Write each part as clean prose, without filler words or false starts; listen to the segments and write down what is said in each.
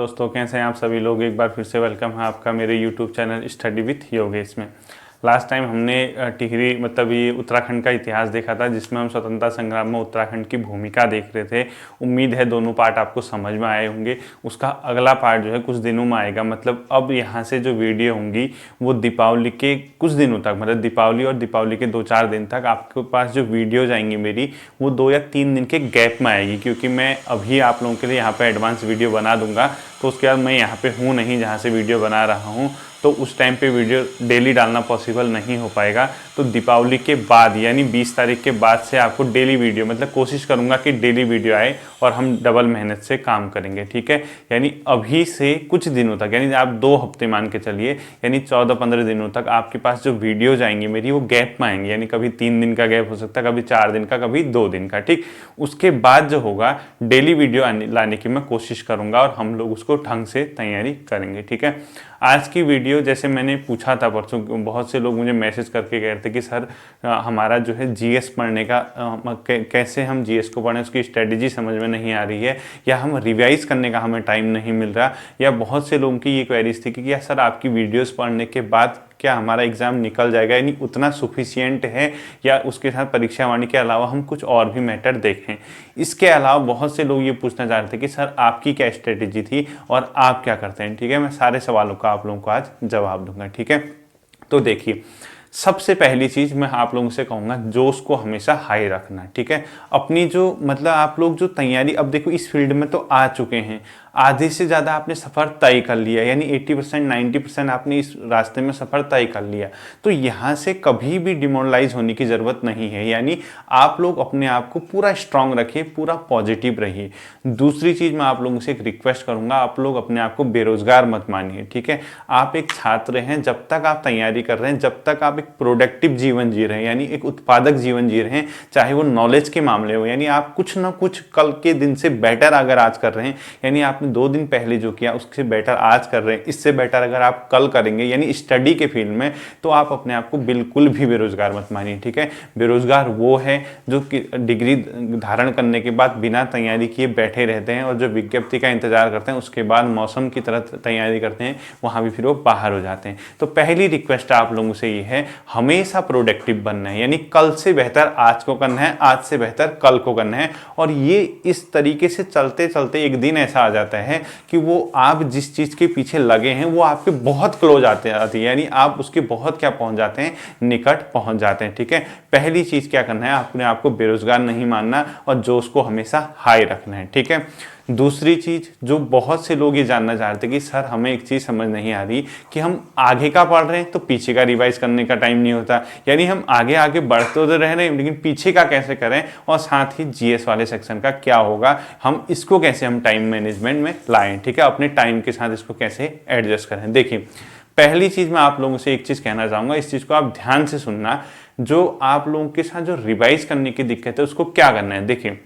दोस्तों कैसे हैं आप सभी लोग। एक बार फिर से वेलकम है आपका मेरे YouTube channel study with Yogesh में। लास्ट टाइम हमने टिहरी मतलब ये उत्तराखंड का इतिहास देखा था, जिसमें हम स्वतंत्रता संग्राम में उत्तराखंड की भूमिका देख रहे थे। उम्मीद है दोनों पार्ट आपको समझ में आए होंगे। उसका अगला पार्ट जो है कुछ दिनों में आएगा। मतलब अब यहाँ से जो वीडियो होंगी वो दीपावली के कुछ दिनों तक, मतलब दीपावली और दीपावली के 2-4 दिन तक आपके पास जो वीडियोज आएंगी मेरी, वो 2 या 3 दिन के गैप में आएगी। क्योंकि मैं अभी आप लोगों के लिए यहाँ पर एडवांस वीडियो बना दूंगा, तो उसके बाद मैं यहाँ पे हूँ नहीं जहाँ से वीडियो बना रहा हूँ, तो उस टाइम पे वीडियो डेली डालना पॉसिबल नहीं हो पाएगा। तो दीपावली के बाद यानी 20 तारीख के बाद से आपको डेली वीडियो, मतलब कोशिश करूँगा कि डेली वीडियो आए और हम डबल मेहनत से काम करेंगे, ठीक है। यानी अभी से कुछ दिनों तक, यानी आप 2 हफ्ते मान के चलिए, यानी 14-15 दिनों तक आपके पास जो वीडियोज आएंगी मेरी वो गैप में आएंगी। यानी कभी 3 दिन का गैप हो सकता है, कभी 4 दिन का, कभी 2 दिन का, ठीक। उसके बाद जो होगा डेली वीडियो लाने की मैं कोशिश करूँगा और हम लोग उसको ढंग से तैयारी करेंगे, ठीक है। आज की वीडियो जैसे मैंने पूछा था परसों, बहुत से लोग मुझे मैसेज करके कह रहे थे कि सर हमारा जो है जीएस पढ़ने का कैसे हम जीएस को पढ़ें, उसकी स्ट्रेटजी समझ में नहीं आ रही है, या हम रिवाइज करने का हमें टाइम नहीं मिल रहा। या बहुत से लोगों की ये क्वेरीज थी कि क्या सर आपकी वीडियोस पढ़ने के बाद क्या हमारा एग्ज़ाम निकल जाएगा, यानी उतना सफिशिएंट है, या उसके साथ परीक्षा वाणी के अलावा हम कुछ और भी मैटर देखें। इसके अलावा बहुत से लोग ये पूछना चाह रहे थे कि सर आपकी क्या स्ट्रेटेजी थी और आप क्या करते हैं, ठीक है। मैं सारे सवालों का आप लोगों को आज जवाब दूंगा, ठीक है। तो देखिए, सबसे पहली चीज़ मैं आप लोगों से कहूँगा, जोश को हमेशा हाई रखना, ठीक है। अपनी जो मतलब आप लोग जो तैयारी, अब देखो इस फील्ड में तो आ चुके हैं, आधे से ज़्यादा आपने सफ़र तय कर लिया, यानी 80% 90% आपने इस रास्ते में सफ़र तय कर लिया। तो यहाँ से कभी भी डिमोरलाइज होने की ज़रूरत नहीं है। यानी आप लोग अपने आप को पूरा स्ट्रांग रखिए, पूरा पॉजिटिव रहिए। दूसरी चीज़ मैं आप लोगों से एक रिक्वेस्ट करूँगा, आप लोग अपने आप को बेरोज़गार मत मानिए, ठीक है। आप एक छात्र हैं, जब तक आप तैयारी कर रहे हैं, जब तक आप एक प्रोडक्टिव जीवन जी रहे हैं, यानी एक उत्पादक जीवन जी रहे हैं, चाहे वो नॉलेज के मामले हो, यानी आप कुछ ना कुछ कल के दिन से बेटर अगर आज कर रहे हैं, यानी आपने 2 दिन पहले जो किया उससे बेटर आज कर रहे हैं, इससे बेटर अगर आप कल करेंगे, यानी स्टडी के फील्ड में, तो आप अपने आप को बिल्कुल भी बेरोजगार मत मानिए, ठीक है। बेरोजगार वो है जो डिग्री धारण करने के बाद बिना तैयारी किए बैठे रहते हैं और जो विज्ञप्ति का इंतजार करते हैं, उसके बाद मौसम की तरह तैयारी करते हैं, वहां भी फिर वो बाहर हो जाते हैं। तो पहली रिक्वेस्ट आप लोगों से ये है, हमेशा प्रोडक्टिव बनना है, यानी कल से बेहतर आज को करना है, आज से बेहतर कल को करना है। और ये इस तरीके से चलते चलते एक दिन ऐसा आ जाता है कि वो आप जिस चीज के पीछे लगे हैं वो आपके बहुत क्लोज आती है, यानी आप उसके बहुत क्या पहुंच जाते हैं, निकट पहुंच जाते हैं, ठीक है। पहली चीज क्या करना है, अपने आप को बेरोजगार नहीं मानना और जोश को हमेशा हाई रखना है, ठीक है। दूसरी चीज जो बहुत से लोग ये जानना चाहते हैं कि सर हमें एक चीज समझ नहीं आ रही कि हम आगे का पढ़ रहे हैं तो पीछे का रिवाइज करने का टाइम नहीं होता, यानी हम आगे आगे बढ़ते तो रह रहे हैं लेकिन पीछे का कैसे करें, और साथ ही जीएस वाले सेक्शन का क्या होगा, हम इसको कैसे हम टाइम मैनेजमेंट में लाएं, ठीक है। अपने टाइम के साथ इसको कैसे एडजस्ट करें। देखिए, पहली चीज मैं आप लोगों से एक चीज कहना चाहूंगा, इस चीज को आप ध्यान से सुनना। जो आप लोगों के साथ जो रिवाइज करने की दिक्कत है उसको क्या करना है। देखिए,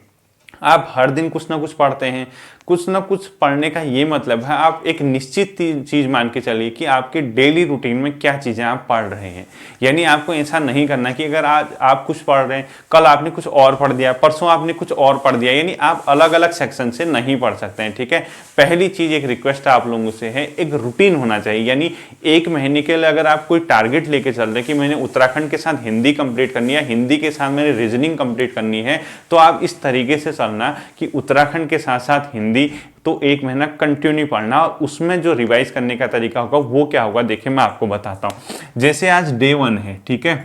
आप हर दिन कुछ ना कुछ पढ़ते हैं, कुछ ना कुछ पढ़ने का ये मतलब है आप एक निश्चित चीज मान के चलिए कि आपके डेली रूटीन में क्या चीजें आप पढ़ रहे हैं। यानी आपको ऐसा नहीं करना कि अगर आज आप कुछ पढ़ रहे हैं, कल आपने कुछ और पढ़ दिया, परसों आपने कुछ और पढ़ दिया, यानी आप अलग अलग सेक्शन से नहीं पढ़ सकते हैं, ठीक है। पहली चीज एक रिक्वेस्ट आप लोगों से है, एक रूटीन होना चाहिए। यानी 1 महीने के लिए अगर आप कोई टारगेट लेके चल रहे हैं कि मैंने उत्तराखंड के साथ हिंदी कंप्लीट करनी है, हिंदी के साथ मैंने रीजनिंग कंप्लीट करनी है, तो आप इस तरीके से चलना कि उत्तराखंड के साथ साथ हिंदी तो 1 महीना कंटिन्यू पढ़ना, और उसमें जो रिवाइज करने का तरीका होगा वो क्या होगा, देखिए मैं आपको बताता हूं। जैसे आज डे 1 है, ठीक है,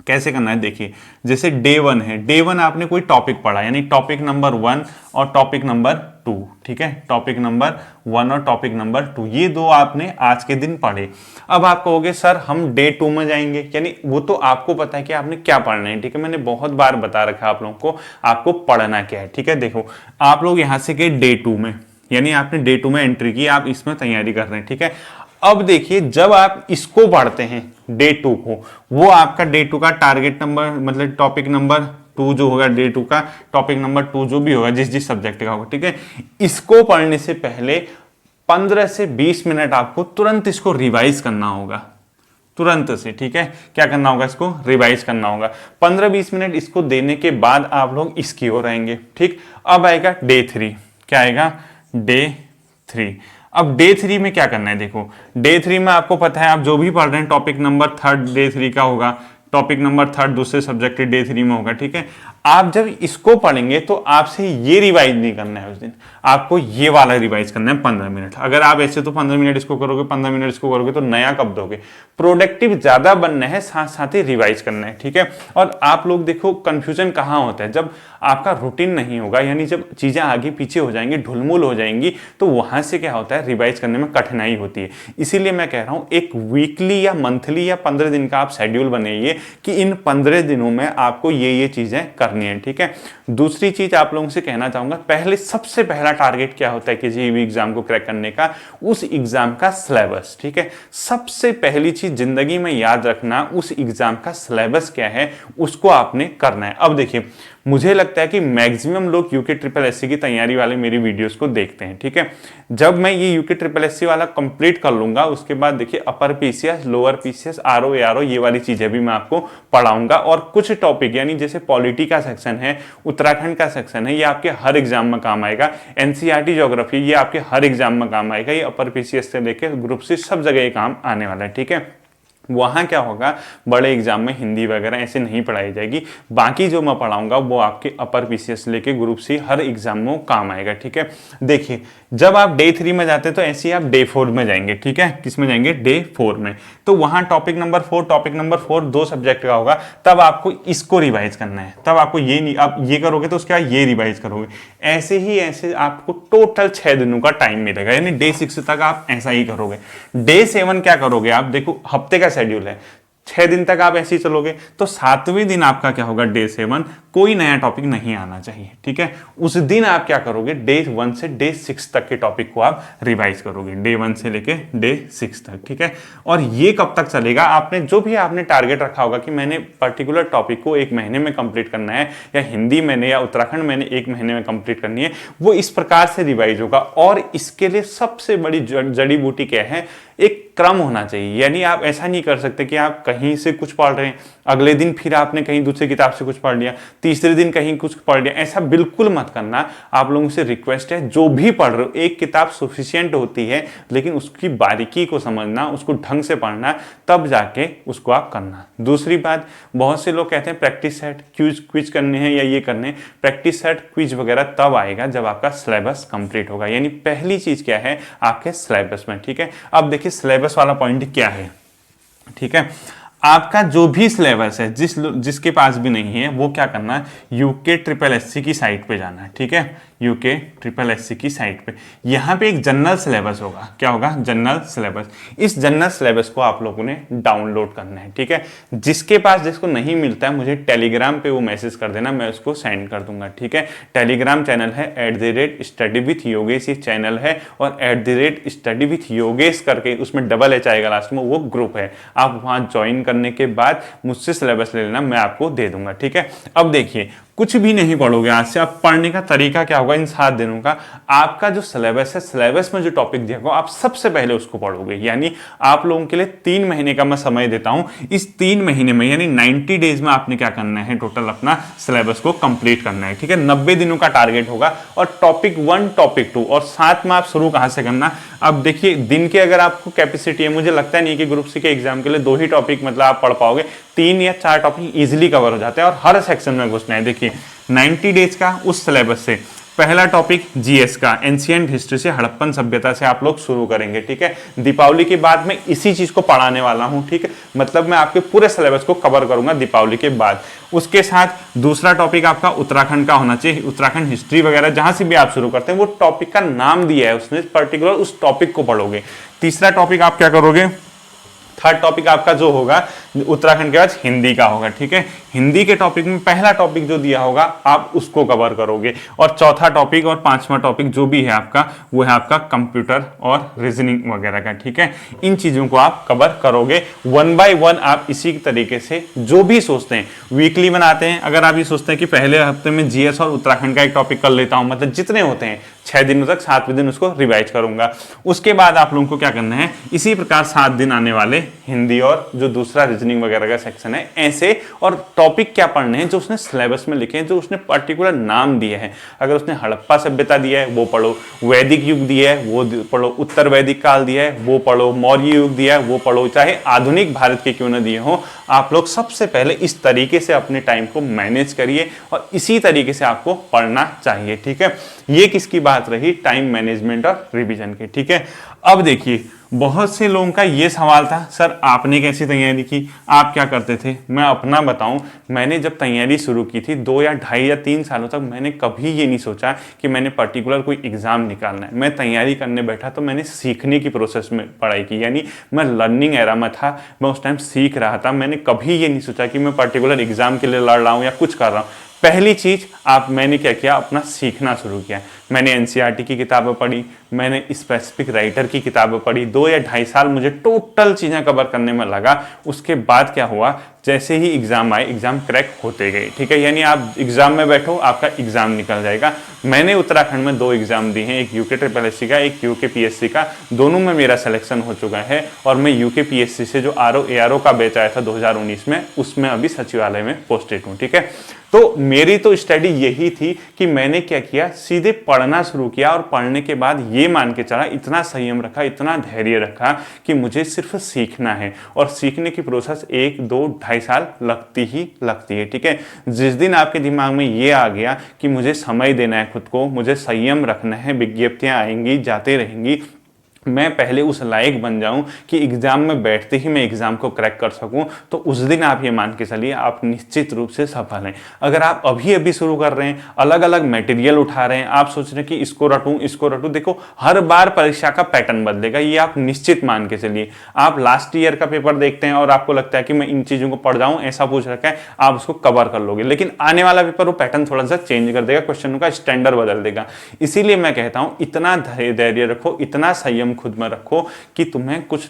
कैसे करना है देखिए। जैसे डे 1 है, डे 1 आपने कोई टॉपिक पढ़ा, यानी टॉपिक नंबर 1 और टॉपिक नंबर 2, ठीक है। टॉपिक नंबर 1 और टॉपिक नंबर 2, ये 2 आपने आज के दिन पढ़े। अब आप कहोगे सर हम डे 2 में जाएंगे, यानी वो तो आपको पता है कि आपने क्या पढ़ना है, ठीक है। मैंने बहुत बार बता रखा है आप लोगों को आपको पढ़ना क्या है, ठीक है। देखो, आप लोग यहां से गए डे 2 में, यानी आपने डे 2 में एंट्री की, आप इसमें तैयारी कर रहे हैं, ठीक है। अब देखिए, जब आप इसको पढ़ते हैं डे 2 को, वो आपका डे 2 का टारगेट नंबर, मतलब टॉपिक नंबर 2 जो होगा, डे 2 का टॉपिक नंबर 2 जो भी होगा, जिस जिस सब्जेक्ट का होगा, ठीक है। इसको पढ़ने से पहले 15 से 20 मिनट आपको तुरंत इसको रिवाइज करना होगा, तुरंत से, ठीक है। क्या करना होगा, इसको रिवाइज करना होगा। 15-20 मिनट इसको देने के बाद आप लोग इसकी ओर आएंगे, ठीक। अब आएगा डे 3, क्या आएगा, डे 3। अब डे 3 में क्या करना है, देखो डे 3 में आपको पता है आप जो भी पढ़ रहे हैं टॉपिक नंबर 3 डे 3 का होगा, टॉपिक नंबर 3 दूसरे सब्जेक्ट के डे 3 में होगा, ठीक है। आप जब इसको पढ़ेंगे तो आपसे ये रिवाइज नहीं करना है उस दिन, आपको ये वाला रिवाइज करना है 15 मिनट। अगर आप ऐसे तो 15 मिनट इसको करोगे, 15 मिनट इसको करोगे तो नया कब दोगे। प्रोडक्टिव ज्यादा बनना है, साथ साथ ही रिवाइज करना है, ठीक है। और आप लोग देखो कंफ्यूजन कहाँ होता है, जब आपका रूटीन नहीं होगा, यानी जब चीजें आगे पीछे हो जाएंगी, ढुलमुल हो जाएंगी, तो वहां से क्या होता है रिवाइज करने में कठिनाई होती है। इसीलिए मैं कह रहा हूं एक वीकली या मंथली या 15 दिन का आप शेड्यूल बनाइए कि इन 15 दिनों में आपको ये चीजें करनी है, ठीक है। दूसरी चीज आप लोगों से कहना चाहूंगा, पहले सबसे पहला टारगेट क्या होता है किसी भी एग्जाम को क्रैक करने का, उस एग्जाम का सिलेबस, ठीक है। सबसे पहली चीज जिंदगी में याद रखना, उस एग्जाम का सिलेबस क्या है उसको आपने करना है। अब देखिए मुझे लगता है कि मैक्सिमम लोग यूके ट्रिपल एससी की तैयारी वाले मेरी वीडियोस को देखते हैं, ठीक है। जब मैं ये यूके ट्रिपल एससी वाला कंप्लीट कर लूंगा उसके बाद देखिए upper PCS, lower PCS, RO ARO ये वाली चीजें भी मैं आपको पढ़ाऊंगा। और कुछ टॉपिक यानी जैसे पॉलिटी का सेक्शन है, उत्तराखंड का सेक्शन है, ये आपके हर एग्जाम में काम आएगा। एनसीईआरटी ज्योग्राफी ये आपके हर एग्जाम में काम आएगा। ये अपर पीसीएस से लेकर ग्रुप सी सब जगह ये काम आने वाला है, ठीक है। वहाँ क्या होगा, बड़े एग्जाम में हिंदी वगैरह ऐसे नहीं पढ़ाई जाएगी। बाकी जो मैं पढ़ाऊंगा वो आपके अपर पीसीएस लेके ग्रुप सी हर एग्जाम में काम आएगा, ठीक है। देखिए जब आप डे 3 में जाते हैं तो ऐसे ही आप डे 4 में जाएंगे, ठीक है। किस में जाएंगे, डे 4 में। तो वहां टॉपिक नंबर 4 दो सब्जेक्ट का होगा, तब आपको इसको रिवाइज करना है। तब आपको ये नहीं, आप ये करोगे तो उसके बाद ये रिवाइज करोगे। ऐसे ही ऐसे आपको टोटल 6 दिनों का टाइम मिलेगा, यानी डे 6 तक आप ऐसा ही करोगे। डे 7 क्या करोगे आप, देखो हफ्ते का शेड्यूल है, 6 दिन तक आप ऐसे ही चलोगे तो 7वें दिन आपका क्या होगा, डे 7 कोई नया टॉपिक नहीं आना चाहिए, ठीक है। उस दिन आप क्या करोगे, डे 1 से डे 6 तक के टॉपिक को आप रिवाइज करोगे, डे 1 से लेके डे 6 तक, ठीक है। और ये कब तक चलेगा, आपने जो भी आपने टारगेट रखा होगा कि मैंने पर्टिकुलर टॉपिक को 1 महीने में कंप्लीट करना है, या हिंदी मैंने या उत्तराखंड मैंने 1 महीने में कंप्लीट करनी है, वो इस प्रकार से रिवाइज होगा। और इसके लिए सबसे बड़ी जड़ी बूटी क्या है, एक क्रम होना चाहिए। यानी आप ऐसा नहीं कर सकते कि आप कहीं से कुछ पढ़ रहे हैं, अगले दिन फिर आपने कहीं दूसरी किताब से कुछ पढ़ लिया, तीसरे दिन कहीं कुछ पढ़ लिया, ऐसा बिल्कुल मत करना। आप लोगों से रिक्वेस्ट है, जो भी पढ़ रहे हो एक किताब सफिशिएंट होती है, लेकिन उसकी बारीकी को समझना, उसको ढंग से पढ़ना, तब जाके उसको आप करना। दूसरी बात, बहुत से लोग कहते हैं प्रैक्टिस सेट क्विज करने हैं या ये करने, प्रैक्टिस सेट क्विज वगैरह तब आएगा जब आपका सिलेबस कंप्लीट होगा। यानी पहली चीज क्या है, आपके सिलेबस में, ठीक है। अब देखिए सिलेबस वाला पॉइंट क्या है, ठीक है। आपका जो भी सिलेबस है, जिसके पास भी नहीं है, वो क्या करना है, यूके ट्रिपल एससी की साइट पे जाना है, ठीक है। यूके ट्रिपल एससी की साइट पे यहाँ पे एक जनरल सिलेबस होगा। क्या होगा, जनरल सिलेबस। इस जनरल सिलेबस को आप लोगों ने डाउनलोड करना है, ठीक है। जिसके पास, जिसको नहीं मिलता है, मुझे टेलीग्राम पे वो मैसेज कर देना, मैं उसको सेंड कर दूंगा, ठीक है। टेलीग्राम चैनल है @studyWithYogesh ये चैनल है, और @studyWithYogesh करके उसमें डबल H आएगा लास्ट में, वो ग्रुप है। आप वहां ज्वाइन करने के बाद मुझसे सिलेबस ले लेना, मैं आपको दे दूंगा, ठीक है। अब देखिए कुछ भी नहीं पढ़ोगे आज से, आप पढ़ने का तरीका क्या होगा, इन 7 दिनों का आपका जो सिलेबस है, सिलेबस में जो टॉपिक दिया होगा आप सबसे पहले उसको पढ़ोगे। यानी आप लोगों के लिए 3 महीने का मैं समय देता हूं। इस 3 महीने में यानी 90 डेज में आपने क्या करना है, टोटल अपना सिलेबस को कंप्लीट करना है, ठीक है। 90 दिनों का टारगेट होगा, और टॉपिक 1 टॉपिक 2 और साथ में आप शुरू कहां से करना। अब देखिए दिन के अगर आपको कैपेसिटी है, मुझे लगता नहीं कि ग्रुप सी के एग्जाम के लिए 2 ही टॉपिक मतलब आप पढ़ पाओगे, 3 या 4 टॉपिक इजीली कवर हो जाते हैं, और हर सेक्शन में घुसना है। देखिए 90 डेज का उस सिलेबस से पहला टॉपिक जीएस का, एंशिएंट हिस्ट्री से, हड़प्पन सभ्यता से आप लोग शुरू करेंगे, ठीक है। दीपावली के बाद मैं इसी चीज को पढ़ाने वाला हूं, ठीक है। मतलब मैं आपके पूरे सिलेबस को कवर करूंगा दीपावली के बाद। उसके साथ दूसरा टॉपिक आपका उत्तराखंड का होना चाहिए। उत्तराखंड हिस्ट्री वगैरह जहां से भी आप शुरू करते हैं, वो टॉपिक का नाम दिया है उसने, पर्टिकुलर उस टॉपिक को पढ़ोगे। तीसरा टॉपिक आप क्या करोगे, थर्ड टॉपिक आपका जो होगा उत्तराखंड के बाद हिंदी का होगा, ठीक है। हिंदी के टॉपिक में पहला टॉपिक जो दिया होगा आप उसको कवर करोगे, और चौथा टॉपिक और 5वां टॉपिक जो भी है आपका, वो है आपका कंप्यूटर और रीजनिंग वगैरह का, ठीक है। इन चीजों को आप कवर करोगे 1 बाय 1। आप इसी तरीके से जो भी सोचते हैं, वीकली बनाते हैं। अगर आप ये सोचते हैं कि पहले हफ्ते में जीएस और उत्तराखंड का एक टॉपिक कर लेता हूं, मतलब जितने होते हैं 6 दिनों तक, 7वें दिन उसको रिवाइज करूंगा। उसके बाद आप लोगों को क्या करना है, इसी प्रकार 7 दिन आने वाले हिंदी और जो दूसरा रीजनिंग वगैरह का सेक्शन है ऐसे, और टॉपिक क्या पढ़ने हैं जो उसने सिलेबस में लिखे हैं, जो उसने पर्टिकुलर नाम दिए हैं। अगर उसने हड़प्पा सभ्यता दिया है वो पढ़ो, वैदिक युग दिया है वो पढ़ो, उत्तर वैदिक काल दिया है वो पढ़ो, मौर्य युग दिया है वो पढ़ो, चाहे आधुनिक भारत के क्यों ना दिए हो। आप लोग सबसे पहले इस तरीके से अपने टाइम को मैनेज करिए और इसी तरीके से आपको पढ़ना चाहिए, ठीक है। ये किसकी बात रही, टाइम मैनेजमेंट और रिवीजन की, ठीक है। अब देखिए बहुत से लोगों का ये सवाल था, सर आपने कैसी तैयारी की, आप क्या करते थे। मैं अपना बताऊं, मैंने जब तैयारी शुरू की थी 2 या 2.5 या 3 सालों तक मैंने कभी ये नहीं सोचा कि मैंने पर्टिकुलर कोई एग्जाम निकालना है। मैं तैयारी करने बैठा तो मैंने सीखने की प्रोसेस में पढ़ाई की, यानी मैं लर्निंग एरा में था, मैं उस टाइम सीख रहा था। मैंने कभी ये नहीं सोचा कि मैं पर्टिकुलर एग्जाम के लिए लड़ रहा हूँ या कुछ कर रहा हूँ। पहली चीज मैंने क्या किया, अपना सीखना शुरू किया। मैंने एनसीईआरटी की किताबें पढ़ी, मैंने स्पेसिफिक राइटर की किताबें पढ़ी। 2 या 2.5 साल मुझे टोटल चीज़ें कवर करने में लगा। उसके बाद क्या हुआ, जैसे ही एग्जाम आए एग्जाम क्रैक होते गए, ठीक है। यानी आप एग्जाम में बैठो आपका एग्जाम निकल जाएगा। मैंने उत्तराखंड में 2 एग्जाम दिए हैं, एक यूके ट्रिपल का, एक यूके पीएससी का। दोनों में मेरा सिलेक्शन हो चुका है और मैं यूके पीएससी से जो आरओ एआरओ का बैच आया था 2019 में, उसमें अभी सचिवालय में पोस्टेड हूँ, ठीक है। तो मेरी तो स्टडी यही थी कि मैंने क्या किया, सीधे पढ़ना शुरू किया और पढ़ने के बाद ये मान के चला, इतना संयम रखा, इतना धैर्य रखा कि मुझे सिर्फ सीखना है। और सीखने की प्रोसेस 1, 2, 2.5 साल लगती ही लगती है, ठीक है। जिस दिन आपके दिमाग में ये आ गया कि मुझे समय देना है खुद को, मुझे संयम रखना है, विज्ञप्तियां आएंगी जाते रहेंगी, मैं पहले उस लायक बन जाऊं कि एग्जाम में बैठते ही मैं एग्जाम को क्रैक कर सकूं, तो उस दिन आप ये मान के चलिए आप निश्चित रूप से सफल हैं। अगर आप अभी अभी शुरू कर रहे हैं, अलग अलग मटेरियल उठा रहे हैं, आप सोच रहे हैं कि इसको रटूं, देखो हर बार परीक्षा का पैटर्न बदलेगा, ये आप निश्चित मान के चलिए। आप लास्ट ईयर का पेपर देखते हैं और आपको लगता है कि मैं इन चीजों को पढ़ जाऊं, ऐसा पूछ रखा है, आप उसको कवर कर लोगे, लेकिन आने वाला पेपर वो पैटर्न थोड़ा सा चेंज कर देगा, क्वेश्चनों का स्टैंडर्ड बदल देगा। इसीलिए मैं कहता हूं इतना धैर्य रखो, इतना संयम खुद में रखो कि तुम्हें कुछ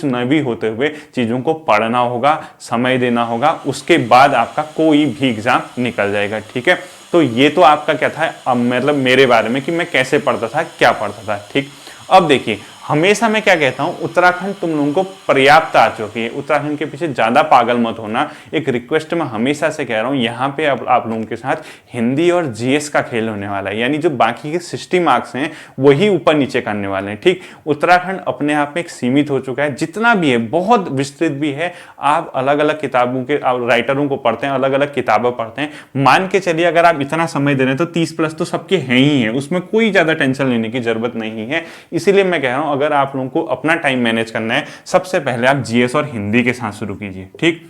न भी होते हुए चीजों को पढ़ना होगा, समय देना होगा, उसके बाद आपका कोई भी एग्जाम निकल जाएगा, ठीक है। तो ये तो आपका क्या था, मतलब मेरे बारे में कि मैं कैसे पढ़ता था, क्या पढ़ता था, ठीक। अब देखिए हमेशा मैं क्या कहता हूं, उत्तराखंड तुम लोगों को पर्याप्त आ चुकी है, उत्तराखंड के पीछे ज्यादा पागल मत होना। एक रिक्वेस्ट मैं हमेशा से कह रहा हूं, यहाँ पे आप लोगों के साथ हिंदी और जीएस का खेल होने वाला है, यानी जो बाकी के 60 मार्क्स हैं वही ऊपर नीचे करने वाले हैं, ठीक। उत्तराखंड अपने आप में एक सीमित हो चुका है, जितना भी है बहुत विस्तृत भी है। आप अलग अलग किताबों के राइटरों को पढ़ते हैं, अलग अलग किताबें पढ़ते हैं, मान के चलिए अगर आप इतना समय दे रहे हैं तो 30+ तो सबके हैं ही है, उसमें कोई ज्यादा टेंशन लेने की जरूरत नहीं है। इसीलिए मैं कह रहा हूं अगर आप लोगों को अपना टाइम मैनेज करना है, सबसे पहले आप जीएस और हिंदी के साथ शुरू कीजिए, ठीक।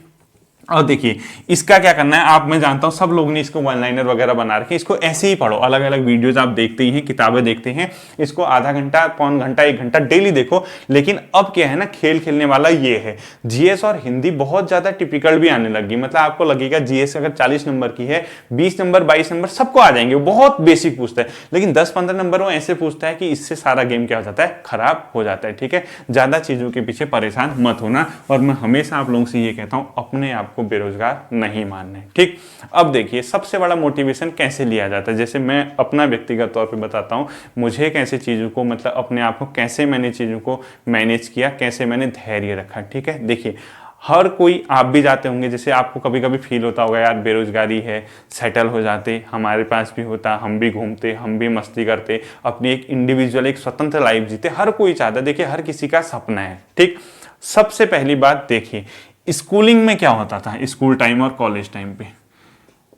और देखिए इसका क्या करना है, आप मैं जानता हूं सब लोग ने इसको वन लाइनर वगैरह बना रखे, इसको ऐसे ही पढ़ो, अलग अलग वीडियोस आप देखते ही हैं, किताबें देखते हैं, इसको आधा घंटा, पौन घंटा, 1 घंटा डेली देखो। लेकिन अब क्या है ना, खेल खेलने वाला ये है, जीएस और हिंदी बहुत ज्यादा टिपिकल भी आने लगी। मतलब आपको लगेगा जीएस अगर 40 नंबर की है, 20 नंबर 22 नंबर सबको आ जाएंगे, वो बहुत बेसिक पूछता है। लेकिन 10-15 नंबर वो ऐसे पूछता है कि इससे सारा गेम क्या हो जाता है, खराब हो जाता है, ठीक है। ज्यादा चीजों के पीछे परेशान मत होना। और मैं हमेशा आप लोगों से ये कहता हूं, अपने आप को बेरोजगार नहीं मानना है, ठीक। अब देखिए सबसे बड़ा मोटिवेशन कैसे लिया जाता है, जैसे मैं अपना व्यक्तिगत तौर पे बताता हूं, मुझे कैसे चीजों को, मतलब अपने आप को कैसे मैंने चीजों को मैनेज किया, कैसे मैंने धैर्य रखा, ठीक है। देखिए हर कोई, आप भी जाते होंगे, जैसे आपको कभी कभी फील होता होगा यार बेरोजगारी है, सेटल हो जाते, हमारे पास भी होता, हम भी घूमते, हम भी मस्ती करते, अपनी एक इंडिविजुअल एक स्वतंत्र लाइफ जीते, हर कोई चाहता है। देखिए हर किसी का सपना है, ठीक। सबसे पहली बात देखिए स्कूलिंग में क्या होता था, स्कूल टाइम और कॉलेज टाइम पे।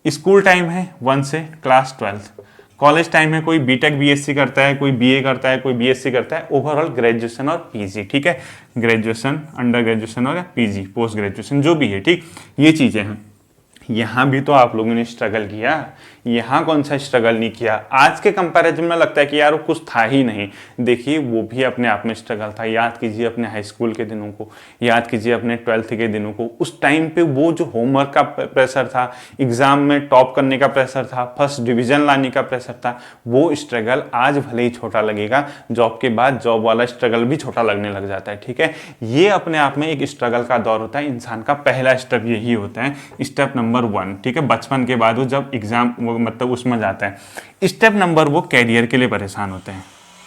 स्कूल टाइम है 1 से क्लास 12, कॉलेज टाइम है कोई बीटेक बीएससी करता है, कोई बीए करता है, कोई बीएससी करता है, ओवरऑल ग्रेजुएशन और पीजी, ठीक है। ग्रेजुएशन, अंडर ग्रेजुएशन और पीजी, पोस्ट ग्रेजुएशन जो भी है, ठीक। ये चीजें हैं। यहाँ भी तो आप लोगों ने स्ट्रगल किया, यहाँ कौन सा स्ट्रगल नहीं किया। आज के कंपैरिजन में लगता है कि यार वो कुछ था ही नहीं, देखिए वो भी अपने आप में स्ट्रगल था। याद कीजिए अपने हाई स्कूल के दिनों को, याद कीजिए अपने 12th के दिनों को। उस टाइम पे वो जो होमवर्क का प्रेशर था, एग्जाम में टॉप करने का प्रेशर था, फर्स्ट डिवीजन लाने का प्रेशर था, वो स्ट्रगल आज भले ही छोटा लगेगा, जॉब के बाद जॉब वाला स्ट्रगल भी छोटा लगने लग जाता है, ठीक है। ये अपने आप में एक स्ट्रगल का दौर होता है। इंसान का पहला स्टेप यही होता है, स्टेप नंबर 1, ठीक है। बचपन के बाद वो जब एग्जाम मतलब उसमें जाता है। स्टेप नंबर वो कैरियर के लिए परेशान होते हैं।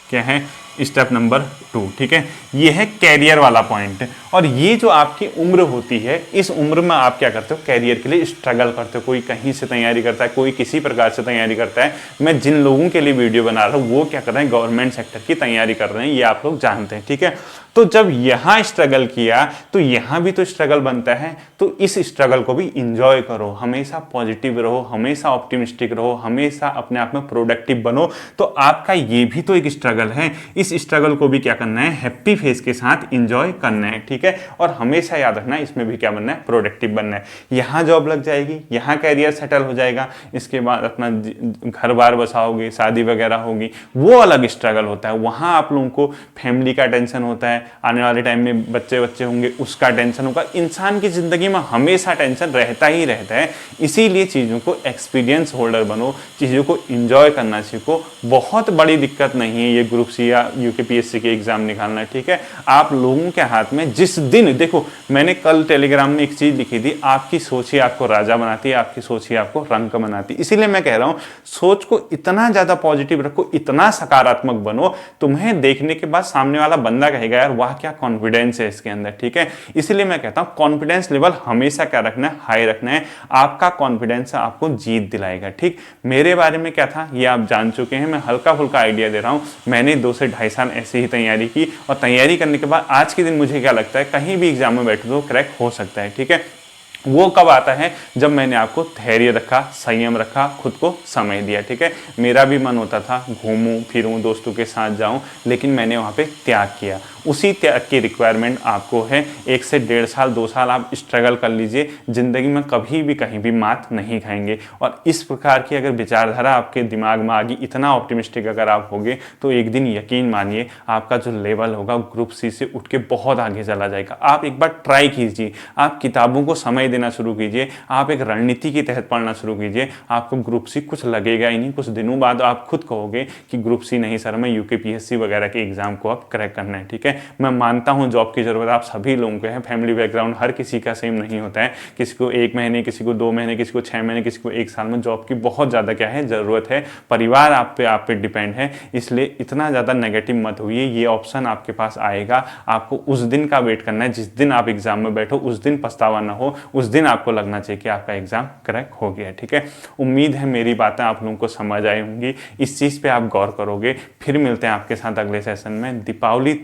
क्या है, स्टेप नंबर 2, ठीक है। ये है कैरियर वाला पॉइंट। और ये जो आपकी उम्र होती है, इस उम्र में आप क्या करते हो, कैरियर के लिए स्ट्रगल करते हो। कोई कहीं से तैयारी करता है, कोई किसी प्रकार से तैयारी करता है। मैं जिन लोगों के लिए वीडियो बना रहा हूँ वो क्या कर रहे हैं, गवर्नमेंट सेक्टर की तैयारी कर रहे हैं, ये आप लोग जानते हैं, ठीक है। तो जब यहां स्ट्रगल किया तो यहां भी तो स्ट्रगल बनता है, तो इस स्ट्रगल को भी इंजॉय करो, हमेशा पॉजिटिव रहो, हमेशा ऑप्टिमिस्टिक रहो, हमेशा अपने आप में प्रोडक्टिव बनो। तो आपका ये भी तो एक स्ट्रगल है, इस स्ट्रगल को भी क्या करना है, हैप्पी फेस के साथ इंजॉय करना है, ठीक है। और हमेशा याद रखना है इसमें भी क्या बनना है, प्रोडक्टिव बनना है। यहां जॉब लग जाएगी, यहां कैरियर सेटल हो जाएगा, इसके बाद अपना घर बार बसाओगे, शादी वगैरह होगी, वो अलग स्ट्रगल होता है। वहां आप लोगों को फैमिली का टेंशन होता है, आने वाले टाइम में बच्चे होंगे, उसका टेंशन होगा। इंसान की जिंदगी में हमेशा टेंशन रहता ही रहता है। इसीलिए चीज़ों को एक्सपीरियंस होल्डर बनो, चीज़ों को इंजॉय करना सीखो। बहुत बड़ी दिक्कत नहीं है ये ग्रुप सी या यूकेपीएससी के एग्जाम निकालना, ठीक है। आप लोगों के हाथ में जिस दिन, देखो मैंने कल टेलीग्राम में एक चीज़ लिखी थी, आपकी सोच ही आपको राजा बनाती है, आपकी सोच ही आपको रंक बनाती है। इसीलिए मैं कह रहा हूँ सोच को इतना ज़्यादा पॉजिटिव रखो, इतना सकारात्मक बनो, तुम्हें देखने के बाद सामने वाला बंदा कहेगा यार वाह क्या कॉन्फिडेंस है इसके अंदर, ठीक है। इसलिए मैं कहता हूं कॉन्फिडेंस लेवल हमेशा क्या रखना है, हाई रखना है। आपका कॉन्फिडेंस आपको जीत दिलाएगा, ठीक। मेरे बारे में क्या था ये आप जान चुके हैं, मैं हल्का फुल्का आइडिया दे रहा हूं। मैंने 2 से 2.5 साल ऐसे ही तैयारी की, और तैयारी करने के बाद आज के दिन मुझे क्या लगता है, कहीं भी एग्जाम में बैठो तो क्रैक हो सकता है, ठीक है। वो कब आता है, जब मैंने आपको धैर्य रखा, संयम रखा, खुद को समय दिया, ठीक है। मेरा भी मन होता था घूमूं फिरूं, दोस्तों के साथ जाऊं, लेकिन मैंने वहां पे त्याग किया। उसी त्याग की रिक्वायरमेंट आपको है। 1 से 1.5 साल 2 साल आप स्ट्रगल कर लीजिए, जिंदगी में कभी भी कहीं भी मात नहीं खाएंगे। और इस प्रकार की अगर विचारधारा आपके दिमाग में आ गई, इतना ऑप्टिमिस्टिक अगर आप होगे, तो एक दिन यकीन मानिए आपका जो लेवल होगा ग्रुप सी से उठ के बहुत आगे चला जाएगा। आप एक बार ट्राई कीजिए, आप किताबों को समय देना शुरू कीजिए, आप एक रणनीति के तहत पढ़ना शुरू कीजिए। आपको ग्रुप सी कुछ लगेगा ही नहीं, कुछ दिनों बाद आप खुद कहोगे कि ग्रुप सी नहीं सर, मैं यूकेपीएससी वगैरह के एग्जाम को आप क्रैक करना है, ठीक है। मैं मानता हूं जॉब की जरूरत आप सभी लोगों को है, फैमिली बैकग्राउंड हर किसी का सेम नहीं होता है, किसी को 1 महीने, किसी को 2 महीने, किसी को 6 महीने, किसी को 1 साल में जॉब की बहुत ज्यादा क्या है जरूरत है। परिवार आप पे डिपेंड है, इसलिए इतना ज्यादा नेगेटिव मत होइए। ये ऑप्शन आपके पास आएगा, आपको उस दिन का वेट करना है जिस दिन आप एग्जाम में बैठो, उस दिन पछतावा ना हो, उस दिन आपको लगना चाहिए कि आपका एग्जाम क्रैक हो गया, ठीक है। उम्मीद है मेरी बातें आप लोगों को समझ आई होंगी, इस चीज़ पे आप गौर करोगे। फिर मिलते हैं आपके साथ अगले सेशन में। दीपावली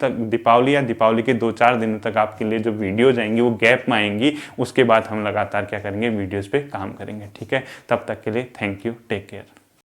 के 2-4 दिनों तक आपके लिए जो वीडियो जाएंगी वो गैप में आएंगी, उसके बाद हम लगातार क्या करेंगे, वीडियोज़ पे काम करेंगे, ठीक है। तब तक के लिए थैंक यू, टेक केयर।